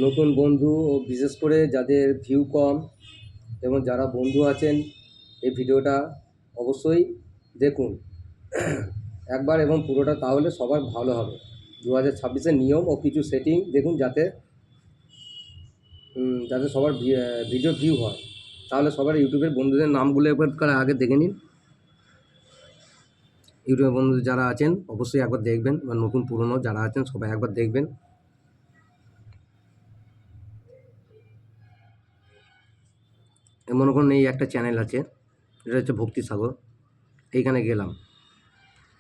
নতুন বন্ধু ও বিশেষ করে যাদের ভিউ কম এবং যারা বন্ধু আছেন এই ভিডিওটা অবশ্যই দেখুন একবার এবং পুরোটা, তাহলে সবার ভালো হবে। 2026-এর নিয়ম ও কিছু সেটিং দেখুন যাতে যাতে সবার ভিডিও ভিউ হয়। তাহলে সবার ইউটিউবের বন্ধুদের নামগুলো একবার আগে দেখে নিন। ইউটিউবের বন্ধু যারা আছেন অবশ্যই একবার দেখবেন, বা নতুন পুরনো যারা আছেন সবাই একবার দেখবেন। মনে করুন এই একটা চ্যানেল আছে, এটা হচ্ছে ভক্তিসাগর। এইখানে গেলাম।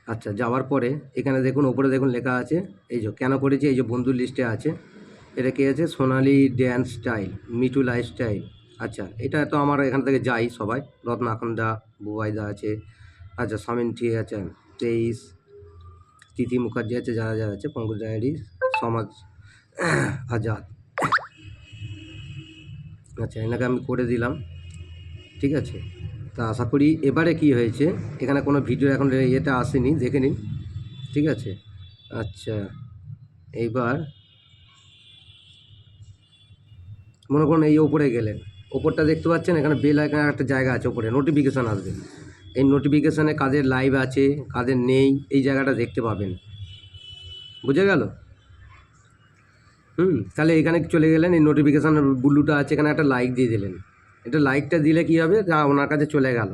আচ্ছা, যাওয়ার পরে এখানে দেখুন ওপরে দেখুন লেখা আছে, এই যে কেন করেছি, এই যে বন্ধুর লিস্টে আছে। এটা কে আছে? সোনালি ড্যান্স স্টাইল, মিঠু লাইফস্টাইল। আচ্ছা, এটা তো আমার এখান থেকে যাই সবাই, রত্নাখন্দা, বুবাইদা আছে, আচ্ছা সামিন ঠিক আছে, তেইশ, তিথি মুখার্জি আছে, যারা যারা আছে, পঙ্কজ ডায়েরি, সমাজ আজাদ। আচ্ছা, এনাকে আমি করে দিলাম, ঠিক আছে। তা আশা করি এবারে কি হয়েছে, এখানে কোনো ভিডিও এখন ইয়েটা আসেনি, দেখে নিন, ঠিক আছে। আচ্ছা, এইবার মনে করুন এই ওপরে গেলেন, ওপরটা দেখতে পাচ্ছেন, এখানে বেল আইকনের একটা জায়গা আছে, ওপরে নোটিফিকেশান আসবে। এই নোটিফিকেশানে কাদের লাইভ আছে কাদের নেই এই জায়গাটা দেখতে পাবেন, বুঝে গেল? তাহলে এখানে চলে গেলেন, এই নোটিফিকেশান ব্লুটা আছে, এখানে একটা লাইক দিয়ে দিলেন। এটা লাইকটা দিলে কী হবে, তা ওনার কাছে চলে গেল।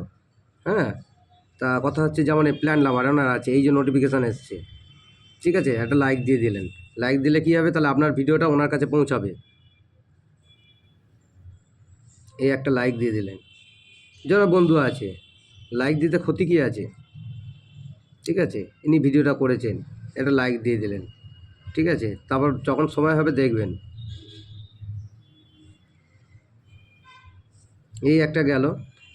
হ্যাঁ, তা কথা হচ্ছে যেমন এই প্ল্যান লাভার ওনার আছে, এই যে নোটিফিকেশান এসছে, ঠিক আছে, একটা লাইক দিয়ে দিলেন। লাইক দিলে কী হবে, তাহলে আপনার ভিডিওটা ওনার কাছে পৌঁছাবে। এই একটা লাইক দিয়ে দিলেন, যারা বন্ধু আছে, লাইক দিতে ক্ষতি কী আছে, ঠিক আছে। ইনি ভিডিওটা করেছেন, একটা লাইক দিয়ে দিলেন, ঠিক আছে। তারপর যখন সময় হবে দেখবেন, এই একটা গেল।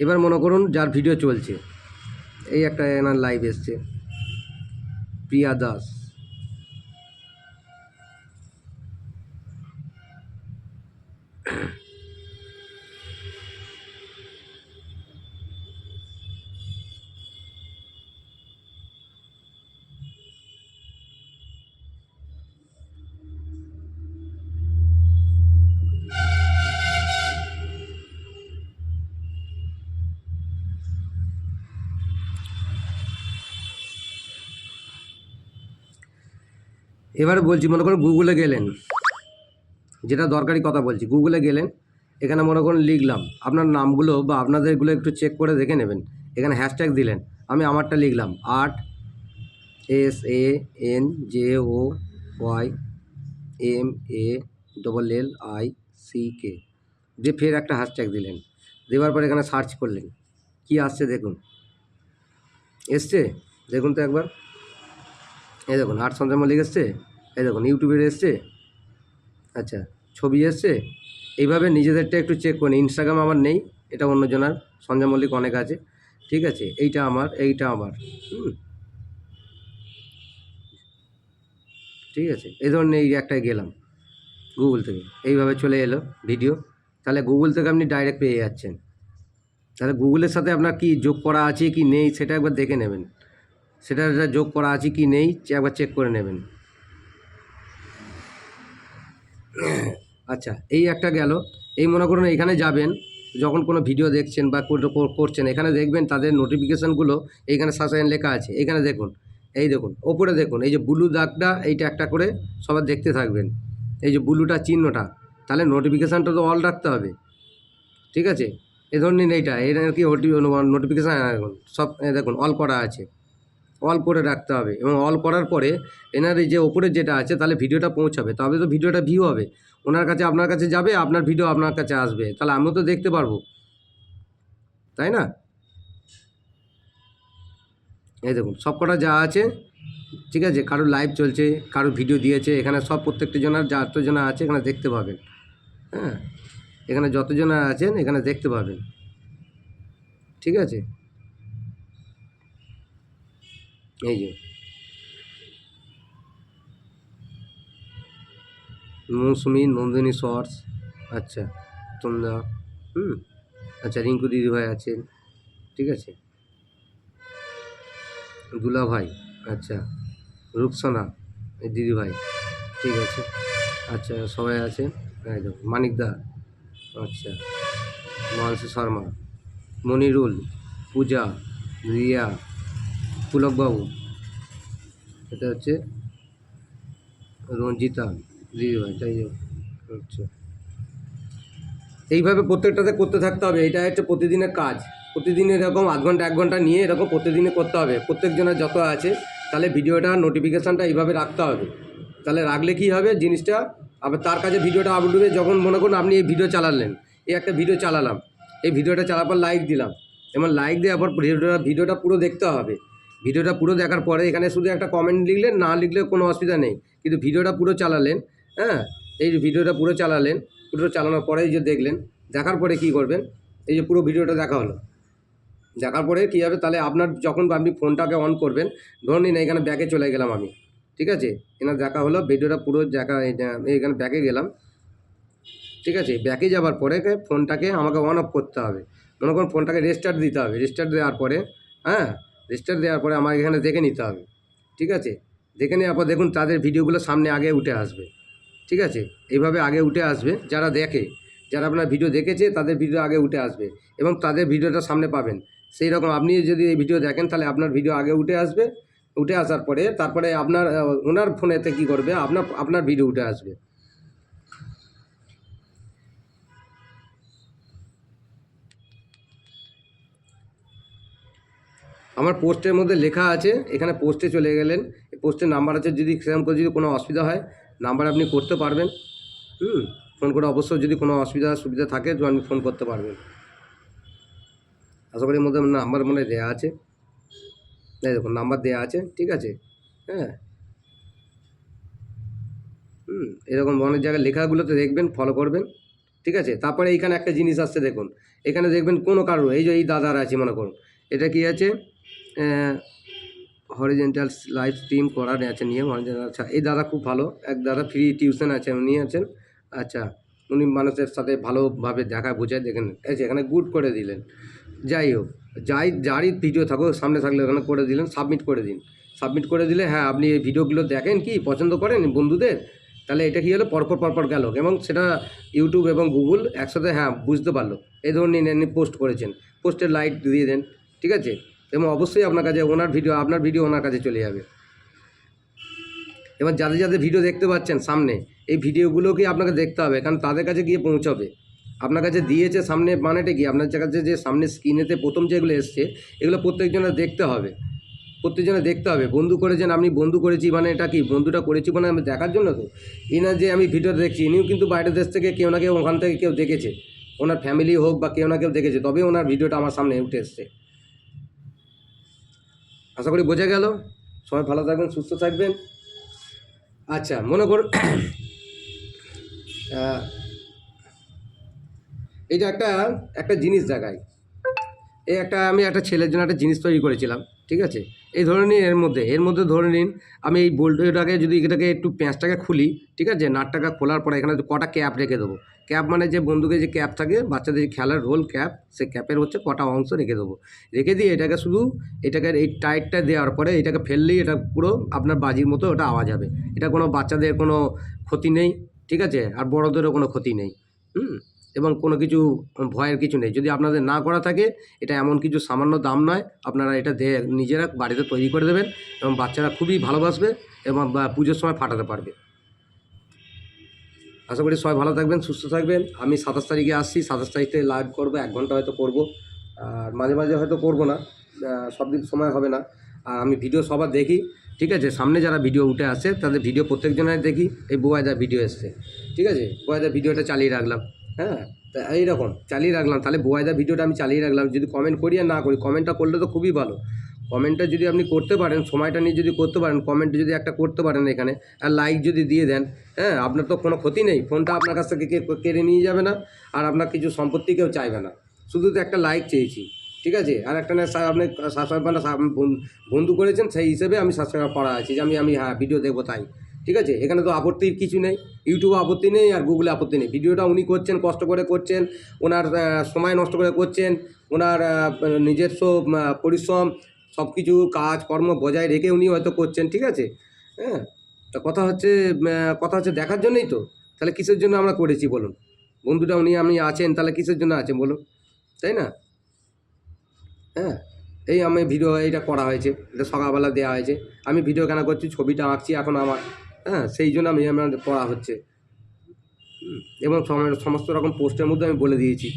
এবার মনে করুন যার ভিডিও চলছে, এই একটা এনার লাইভ এসছে, প্রিয়া দাস। এবারে বলছি, মনে করুন গুগলে গেলেন, যেটা দরকারি কথা বলছি, গুগলে গেলেন, এখানে মনে করুন লিখলাম আপনার নামগুলো বা আপনাদেরগুলো একটু চেক করে দেখে নেবেন। এখানে হ্যাশট্যাগ দিলেন, আমি আমারটা লিখলাম SANJOYMALLICK, দিয়ে ফের একটা হ্যাশট্যাগ দিলেন, দেওয়ার পর এখানে সার্চ করলেন, কি আসছে দেখুন, এসছে দেখুন তো একবার, এই দেখুন সঞ্জয় মল্লিক এসছে, এই দেখুন ইউটিউবের এসছে, আচ্ছা ছবি এসছে। এইভাবে নিজেদেরটা একটু চেক করুন। ইনস্টাগ্রাম আমার নেই, এটা অন্যজনের, সঞ্জয় মল্লিক অনেক আছে, ঠিক আছে। এইটা আমার, এইটা আমার, ঠিক আছে। এই ধরনের এই একটা গেলাম গুগল থেকে, এইভাবে চলে এলো ভিডিও, তাহলে গুগল থেকে আপনি ডাইরেক্ট পেয়ে যাচ্ছেন। তাহলে গুগলের সাথে আপনার কি যোগ করা আছে কি নেই সেটা একবার দেখে নেবেন, সেটা যোগ করা আছে কি নেই একবার চেক করে নেবেন। আচ্ছা, এই একটা গেল। এই মনে করুন এখানে যাবেন, যখন কোনো ভিডিও দেখছেন বা করছেন, এখানে দেখবেন তাদের নোটিফিকেশানগুলো এইখানে সাসায়ন লেখা আছে, এখানে দেখুন, এই দেখুন ওপরে দেখুন, এই যে ব্লু দাগটা, এইটা একটা করে সবার দেখতে থাকবেন, এই যে ব্লুটা চিহ্নটা, তাহলে নোটিফিকেশানটা তো অল রাখতে হবে, ঠিক আছে। এ ধরনের এইটা এর কি নোটিফিকেশান সব দেখুন অল করা আছে, অল করে রাখতে হবে, এবং অল করার পরে এনার এই যে ওপরে যেটা আছে, তাহলে ভিডিওটা পৌঁছাবে, তবে তো ভিডিওটা ভিউ হবে, ওনার কাছে আপনার কাছে যাবে, আপনার ভিডিও আপনার কাছে আসবে, তাহলে আমিও তো দেখতে পারবো, তাই না? এই দেখুন সব কটা যা আছে, ঠিক আছে, কারোর লাইভ চলছে, কারোর ভিডিও দিয়েছে, এখানে সব প্রত্যেকটি জনের যতজনা আছে এখানে দেখতে পাবেন। হ্যাঁ, এখানে যতজনা আছেন এখানে দেখতে পাবেন, ঠিক আছে। এই যে মৌসুমি, নন্দিনী শর্টস, আচ্ছা তোমরা, আচ্ছা রিঙ্কু দিদিভাই আছেন, ঠিক আছে, দুলাভাই, আচ্ছা রুকসানা এই দিদিভাই, ঠিক আছে, আচ্ছা সবাই আছে। এই দেখুন মানিকদা, আচ্ছা, মানসী শর্মা, মনিরুল, পূজা, রিয়া, পুলকবাবু, এটা হচ্ছে রঞ্জিতা দিদিভাই, তাই আচ্ছা। এইভাবে প্রত্যেকটাতে করতে থাকতে হবে, এটা হচ্ছে প্রতিদিনের কাজ। প্রতিদিন এরকম আধ ঘন্টা 1 ঘন্টা নিয়ে এরকম প্রতিদিনে করতে হবে প্রত্যেকজনের যত আছে। তাহলে ভিডিওটা নোটিফিকেশানটা এইভাবে রাখতে হবে। তাহলে রাখলে কী হবে জিনিসটা, আবার তার কাছে ভিডিওটা আপলোড হবে। যখন মনে করুন আপনি এই ভিডিও চালালেন, এই একটা ভিডিও চালালাম, এই ভিডিওটা চালার পর লাইক দিলাম, এবং লাইক দেওয়ার পর ভিডিওটা পুরো দেখতে হবে। ভিডিওটা পুরো দেখার পরে এখানে শুধু একটা কমেন্ট লিখলেন, না লিখলে কোনো অসুবিধা নেই, কিন্তু ভিডিওটা পুরো চালালেন। হ্যাঁ, এই ভিডিওটা পুরো চালালেন, পুরো চালানোর পরে এই যে দেখলেন, দেখার পরে কী করবেন, এই যে পুরো ভিডিওটা দেখা হলো, দেখার পরে কী হবে, তাহলে আপনার যখন আপনি ফোনটাকে অন করবেন, ধরুন নিন এখানে ব্যাকে চলে গেলাম আমি, ঠিক আছে, এনার দেখা হলো, ভিডিওটা পুরো দেখা, এখানে ব্যাকে গেলাম, ঠিক আছে। ব্যাকে যাওয়ার পরে ফোনটাকে আমাকে অন অফ করতে হবে, মনে করুন ফোনটাকে রেস্টার্ট দিতে হবে। রেস্টার্ট দেওয়ার পরে, হ্যাঁ, রেস্টার্ট দেওয়ার পরে আমার এখানে দেখে নিতে হবে, ঠিক আছে। দেখে নেওয়ার পর দেখুন তাদের ভিডিওগুলো সামনে আগে উঠে আসবে, ঠিক আছে। এইভাবে আগে উঠে আসবে, যারা দেখে, যারা আপনার ভিডিও দেখেছে তাদের ভিডিও আগে উঠে আসবে, এবং তাদের ভিডিওটা সামনে পাবেন। সেই রকম আপনি যদি এই ভিডিও দেখেন তাহলে আপনার ভিডিও আগে উঠে আসবে। উঠে আসার পরে তারপরে আপনার ওনার ফোনেতে কী করবে, আপনার ভিডিও উঠে আসবে। আমার পোস্টের মধ্যে লেখা আছে, এখানে পোস্টে চলে গেলেন, পোস্টের নাম্বার আছে, যদি সেরকম করে যদি কোনো অসুবিধা হয় নাম্বার আপনি করতে পারবেন। ফোন করে অবশ্যই যদি কোনো সুবিধা থাকে তো আপনি ফোন করতে পারবেন। আশা করি মধ্যে নাম্বার মনে দেওয়া আছে, এই দেখুন নাম্বার দেওয়া আছে, ঠিক আছে। হ্যাঁ, এরকম অনেক জায়গায় লেখাগুলোতে দেখবেন, ফলো করবেন, ঠিক আছে। তারপরে এইখানে একটা জিনিস আসছে দেখুন, এখানে দেখবেন কোনো কারণ, এই যে এই দাদার আছে মনে করুন, এটা কি আছে, হরিজেন্টাল লাইভ স্ট্রিম করার আছে নিয়ম। আচ্ছা, এই দাদা খুব ভালো, এক দাদা ফ্রি টিউশন আছে উনি আছেন, আচ্ছা, উনি মানুষের সাথে ভালোভাবে দেখা বোঝায়, দেখেন এই যে এখানে গুড করে দিলেন। যাই হোক, যারই ভিডিও থাকুক সামনে থাকলে ওখানে করে দিলেন, সাবমিট করে দিন। সাবমিট করে দিলে, হ্যাঁ, আপনি এই ভিডিওগুলো দেখেন, কি পছন্দ করেন বন্ধুদের, তাহলে এটা কী হলো, পরপর গেল, এবং সেটা ইউটিউব এবং গুগল একসাথে, হ্যাঁ, বুঝতে পারলো। এই ধরুন ইনি পোস্ট করেছেন, পোস্টের লাইক দিয়ে দেন, ঠিক আছে, এবং অবশ্যই আপনার কাছে আপনার ভিডিও ওনার কাছে চলে যাবে। এবার যাদের ভিডিও দেখতে পাচ্ছেন সামনে, এই ভিডিওগুলোকে আপনাকে দেখতে হবে, কারণ তাদের কাছে গিয়ে পৌঁছাবে। আপনার কাছে দিয়েছে সামনে মানেটা কি, আপনার কাছে যে সামনে স্ক্রিনেতে প্রথম যেগুলো এসছে, এগুলো প্রত্যেকজনের দেখতে হবে, প্রত্যেকজনে দেখতে হবে। বন্ধু করেছেন, আপনি বন্ধু করেছি মানে এটা কি, বন্ধুটা করেছি মানে আমি দেখার জন্য তো, না যে আমি ভিডিও দেখছি, ইনিও কিন্তু বাইরের দেশ থেকে কেউ না কেউ ওখান থেকে কেউ দেখেছে, ওনার ফ্যামিলি হোক বা কেউ না কেউ দেখেছে, তবে ওনার ভিডিওটা আমার সামনে উঠে এসছে। আশা করি বোঝা গেল। সবাই ভালো থাকবেন, সুস্থ থাকবেন। আচ্ছা, মনে করুন এইটা একটা জিনিস দেখাই, আমি একটা ছেলের জন্য একটা জিনিস তৈরি করেছিলাম, ঠিক আছে। এই ধরে নিন এর মধ্যে ধরে নিন আমি এই বোল্টটাকে যদি এটাকে একটু প্যাঁচটাকে খুলি, ঠিক আছে, নাটটাকে খোলার পরে এখানে কটা ক্যাপ রেখে দেবো। ক্যাপ মানে যে বন্দুকে যে ক্যাপ থাকে বাচ্চাদের যে খেলার রোল ক্যাপ, সেই ক্যাপের হচ্ছে কটা অংশ রেখে দেবো। রেখে দিয়ে এটাকে এই টাইটটা দেওয়ার পরে এটাকে ফেললেই এটা পুরো আপনার বাজির মতো ওটা আওয়াজ হবে। এটা কোনো বাচ্চাদের কোনো ক্ষতি নেই, ঠিক আছে, আর বড়োদেরও কোনো ক্ষতি নেই, এবং কোনো কিছু ভয়ের কিছু নেই। যদি আপনাদের না করা থাকে, এটা এমন কিছু সামান্য দাম নয়, আপনারা এটা নিজেরা বাড়িতে তৈরি করে দেবেন, এবং বাচ্চারা খুবই ভালোবাসবে, এবং পুজোর সময় ফাটাতে পারবে। আশা করি সবাই ভালো থাকবেন, সুস্থ থাকবেন। আমি 27 তারিখে আসছি, 27 তারিখ থেকে লাইভ করবো, 1 ঘন্টা হয়তো করবো, আর মাঝে হয়তো করবো না, সব দিন সময় হবে না। আর আমি ভিডিও সবার দেখি, ঠিক আছে, সামনে যারা ভিডিও উঠে আসে তাদের ভিডিও প্রত্যেকজনের দেখি। এই বুবাইদার ভিডিও এসছে, ঠিক আছে, বুবাইদার ভিডিওটা চালিয়ে রাখলাম, হ্যাঁ, তা এইরকম চালিয়ে রাখলাম। তাহলে বুবাইদার ভিডিওটা আমি চালিয়ে রাখলাম, যদি কমেন্ট করি আর না করি, কমেন্টটা করলে তো খুবই ভালো। কমেন্টটা যদি আপনি করতে পারেন, সময়টা নিয়ে যদি করতে পারেন, কমেন্ট যদি একটা করতে পারেন এখানে, আর লাইক যদি দিয়ে দেন, হ্যাঁ, আপনার তো কোনো ক্ষতি নেই, ফোনটা আপনার কাছ থেকে কেড়ে নিয়ে যাবে না, আর আপনার কিছু সম্পত্তি কেউ চাইবে না, শুধু তো একটা লাইক চেয়েছি, ঠিক আছে। আর একটা না আপনি সাবস্ক্রাইবার বন্ধু করেছেন, সেই হিসেবে আমি সাবস্ক্রাইব করা আছে, যে আমি হ্যাঁ ভিডিও দেখবো তাই, ঠিক আছে। এখানে তো আপত্তির কিছু নেই, ইউটিউবে আপত্তি নেই আর গুগলে আপত্তি নেই। ভিডিওটা উনি করছেন, কষ্ট করে করছেন, ওনার সময় নষ্ট করে করছেন, ওনার নিজস্ব পরিশ্রম সব কিছু কাজকর্ম বজায় রেখে উনি হয়তো করছেন, ঠিক আছে। হ্যাঁ, তা কথা হচ্ছে দেখার জন্যই তো। তাহলে কিসের জন্য আমরা করেছি বলুন? বন্ধুটা উনি আপনি আছেন, তাহলে কিসের জন্য আছেন বলুন, তাই না? হ্যাঁ, এই আমি ভিডিও এইটা করা হয়েছে, এটা সকালবেলা দেওয়া হয়েছে। আমি ভিডিও কেন করছি, ছবিটা আঁকছি এখন আমার, হ্যাঁ, সেই জন্য আমার করা হচ্ছে। এবং সমস্ত রকম পোস্টের মধ্যে আমি বলে দিয়েছি।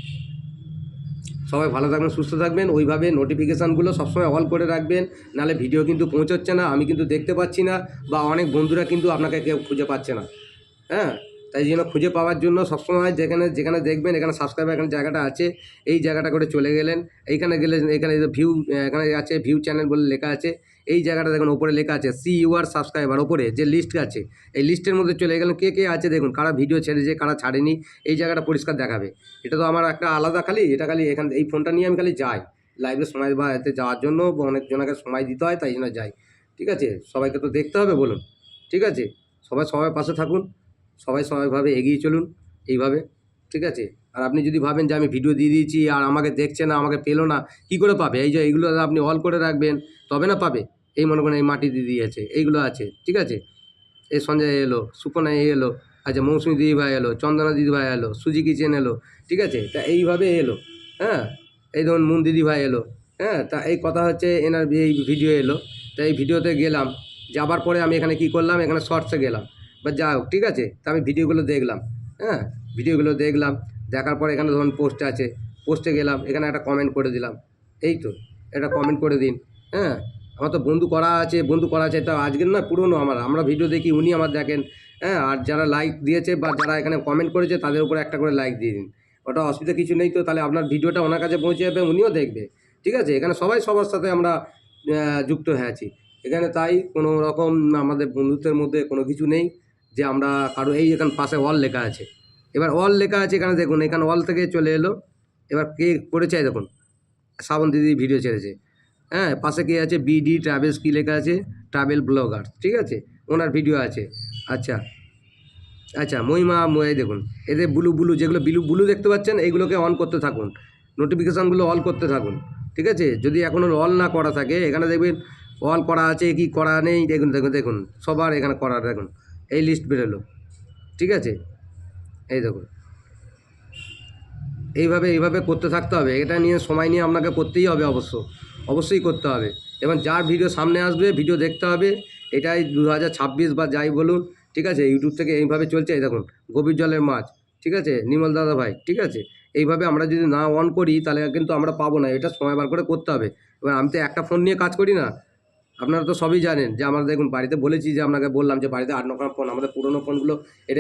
সবাই ভালো থাকবেন, সুস্থ থাকবেন, ওইভাবে নোটিফিকেশানগুলো সবসময় অল করে রাখবেন, নাহলে ভিডিও কিন্তু পৌঁছচ্ছে না, আমি কিন্তু দেখতে পাচ্ছি না, বা অনেক বন্ধুরা কিন্তু আপনাকে কেউ খুঁজে পাচ্ছে না। হ্যাঁ, তাই জন্য খুঁজে পাওয়ার জন্য সবসময় যেখানে যেখানে দেখবেন এখানে সাবস্ক্রাইব এখানে জায়গাটা আছে, এই জায়গাটা করে চলে গেলেন। এইখানে গেলে এখানে ভিউ, এখানে আছে ভিউ চ্যানেল বলে লেখা আছে, এই জায়গাটা দেখুন ওপরে লেখা আছে সি ইউআর সাবস্ক্রাইবার, ওপরে যে লিস্ট আছে এই লিস্টের মধ্যে চলে গেলেন, কে কে আছে দেখুন, কারা ভিডিও ছেড়েছে কারা ছাড়েনি, এই জায়গাটা পরিষ্কার দেখাবে। এটা তো আমার একটা আলাদা, খালি এটা খালি এখান এই ফোনটা নিয়ে আমি খালি যাই লাইভে সময় বা এতে যাওয়ার জন্য, অনেকজনকে সময় দিতে হয় তাই জন্য যাই। ঠিক আছে, সবাইকে তো দেখতে হবে বলুন, ঠিক আছে, সবাই সবার পাশে থাকুন, সবাই সবাইভাবে এগিয়ে চলুন এইভাবে, ঠিক আছে। আর আপনি যদি ভাবেন যে আমি ভিডিও দিয়ে দিয়েছি আর আমাকে দেখছে না, আমাকে পেলো না, কী করে পাবে? এই যে এইগুলো আপনি অল করে রাখবেন, তবে না পাবে। এই মনে করেন এই মাটি দিদি আছে, এইগুলো আছে, ঠিক আছে। এই সঞ্জয় এলো, সুপনা এলো, আচ্ছা মৌসুমি দিদিভাই এলো, চন্দনা দিদিভাই এলো, সুজি কিচেন এলো, ঠিক আছে। তা এইভাবে এলো, হ্যাঁ, এই ধরুন মুন দিদিভাই এলো, হ্যাঁ। তা এই কথা হচ্ছে এনার এই ভিডিও এলো, তা এই ভিডিওতে গেলাম, যাবার পরে আমি এখানে কী করলাম, এখানে শর্টসে গেলাম বা যা হোক, ঠিক আছে। তা আমি ভিডিওগুলো দেখলাম, হ্যাঁ, ভিডিওগুলো দেখলাম, দেখার পরে এখানে ধরুন পোস্ট আছে, পোস্টে গেলাম, এখানে একটা কমেন্ট করে দিলাম, এই তো, এটা কমেন্ট করে দিন, হ্যাঁ। আমার তো বন্ধু করা আছে, বন্ধু করা আছে, তা আজকের নয় পুরনো, আমরা ভিডিও দেখি, উনি আমার দেখেন, হ্যাঁ। আর যারা লাইক দিয়েছে বা যারা এখানে কমেন্ট করেছে তাদের উপরে একটা করে লাইক দিয়ে দিন, ওটা অসুবিধা কিছু নেই তো, তাহলে আপনার ভিডিওটা ওনার কাছে পৌঁছে যাবে, উনিও দেখবে, ঠিক আছে। এখানে সবাই সবার সাথে আমরা যুক্ত হয়ে আছি এখানে, তাই কোনো রকম আমাদের বন্ধুত্বের মধ্যে কোনো কিছু নেই যে আমরা কারো, এই এখানে পাশে অল লেখা আছে, এবার অল লেখা আছে এখানে দেখুন, এখানে অল থেকে চলে এলো, এবার কে করেছে দেখুন, শ্রাবণ দিদি ভিডিও ছেড়েছে, হ্যাঁ। পাশে কে আছে, বিডি ট্রাভেলস কী লেখা আছে, ট্রাভেল ব্লগার, ঠিক আছে, ওনার ভিডিও আছে। আচ্ছা আচ্ছা, মহিমা এই দেখুন, এদের ব্লু ব্লু যেগুলো ব্লু দেখতে পাচ্ছেন, এইগুলোকে অন করতে থাকুন, নোটিফিকেশানগুলো অল করতে থাকুন, ঠিক আছে। যদি এখনও অল না করা থাকে, এখানে দেখবেন অল করা আছে কি করা নেই, দেখুন দেখুন দেখুন সবার এখানে করা, দেখুন এই লিস্ট বেরোলো, ঠিক আছে, এই দেখুন। এইভাবে করতে থাকতে হবে, এটা নিয়ে সময় নিয়ে আপনাকে করতেই হবে, অবশ্যই করতে হবে। এবং যার ভিডিও সামনে আসবে ভিডিও দেখতে হবে, এটাই 2026 বা যাই বলুন, ঠিক আছে। ইউটিউব থেকে এইভাবে চলছে, এই দেখুন গভীর জলের মাছ, ঠিক আছে, নির্মল দাদা ভাই, ঠিক আছে। এইভাবে আমরা যদি না অন করি তাহলে কিন্তু আমরা পাবো না, এটা সময় বার করে করতে হবে। এবার আমি তো একটা ফোন নিয়ে কাজ করি না, আপনারা তো সবই জানেন যে আমরা দেখুন বাড়িতে বলেছি, যে আপনাকে বললাম যে বাড়িতে 8-9 ফোন, আমাদের পুরোনো ফোনগুলো,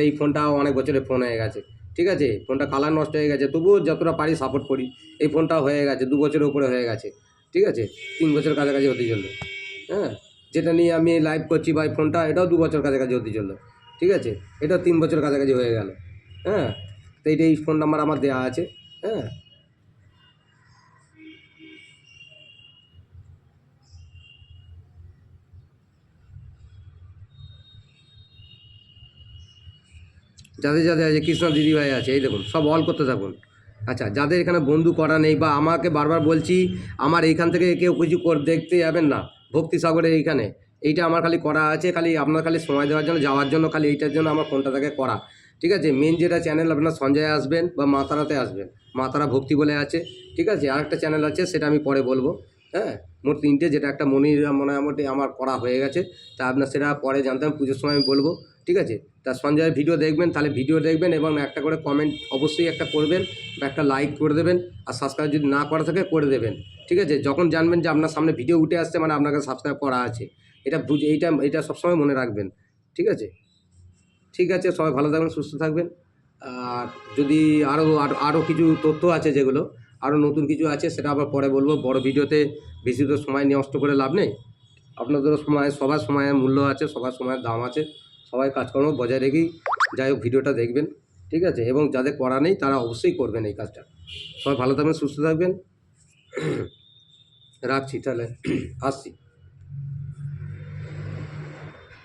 এই ফোনটাও অনেক বছরের ফোন হয়ে গেছে, ঠিক আছে। ফোনটা কালার নষ্ট হয়ে গেছে, তবুও যতটা পারি সাপোর্ট করি। এই ফোনটা হয়ে গেছে 2 বছরের উপরে হয়ে গেছে, ঠিক আছে, 3 বছর কাছাকাছি হতে চললো, হ্যাঁ। যেটা নিয়ে আমি লাইভ করছি বা এই ফোনটা, এটাও 2 বছর কাছাকাছি হতে চললো, ঠিক আছে। এটাও 3 বছর কাছাকাছি হয়ে গেল, হ্যাঁ। তো এই ফোন নাম্বার আমার দেওয়া আছে, হ্যাঁ। যাদের যাদের আছে, কৃষ্ণা দিদিভাই আছে, এই দেখুন সব অল করতে থাকুন। আচ্ছা, যাদের এখানে বন্ধু করা নেই, বা আমাকে বারবার বলছি আমার এইখান থেকে কেউ কিছু দেখতে যাবেন না, ভক্তি সাগরের এইখানে, এইটা আমার খালি করা আছে, খালি আপনার খালি সময় দেওয়ার জন্য, যাওয়ার জন্য, খালি এইটার জন্য আমার ফোনটা থেকে করা, ঠিক আছে। মেন যেটা চ্যানেল আপনার সঞ্জয় আসবেন বা মাতারাতে আসবেন, মাতারা ভক্তি বলে আছে, ঠিক আছে। আরেকটা চ্যানেল আছে, সেটা আমি পরে বলবো, হ্যাঁ। মোট 3টে, যেটা একটা মনির মোটামুটি আমার করা হয়ে গেছে, তা আপনার সেটা পরে জানতাম, পুজোর সময় আমি বলবো, ঠিক আছে। তা সঞ্জয়ের ভিডিও দেখবেন, তাহলে ভিডিও দেখবেন এবং একটা করে কমেন্ট অবশ্যই একটা করবেন, বা একটা লাইক করে দেবেন, আর সাবস্ক্রাইব যদি না করা থাকে করে দেবেন, ঠিক আছে। যখন জানবেন যে আপনার সামনে ভিডিও উঠে আসছে, মানে আপনাকে সাবস্ক্রাইব করা আছে, এটা এইটা সবসময় মনে রাখবেন, ঠিক আছে। ঠিক আছে, সবাই ভালো থাকবেন, সুস্থ থাকবেন। আর যদি আরও কিছু তথ্য আছে, যেগুলো আরও নতুন কিছু আছে, সেটা আবার পরে বলবো, বড় ভিডিওতে বেশি তো সময় নষ্ট করে লাভ নেই। আপনাদেরও সময়, সবার সময়ের মূল্য আছে, সবার সময়ের দাম আছে, সবাই কাজকর্ম বজায় রেখেই যাই হোক ভিডিওটা দেখবেন, ঠিক আছে। এবং যাদের করা নেই তারা অবশ্যই করবেন এই কাজটা। সবাই ভালো থাকবেন, সুস্থ থাকবেন। রাখছি তাহলে, আসছি।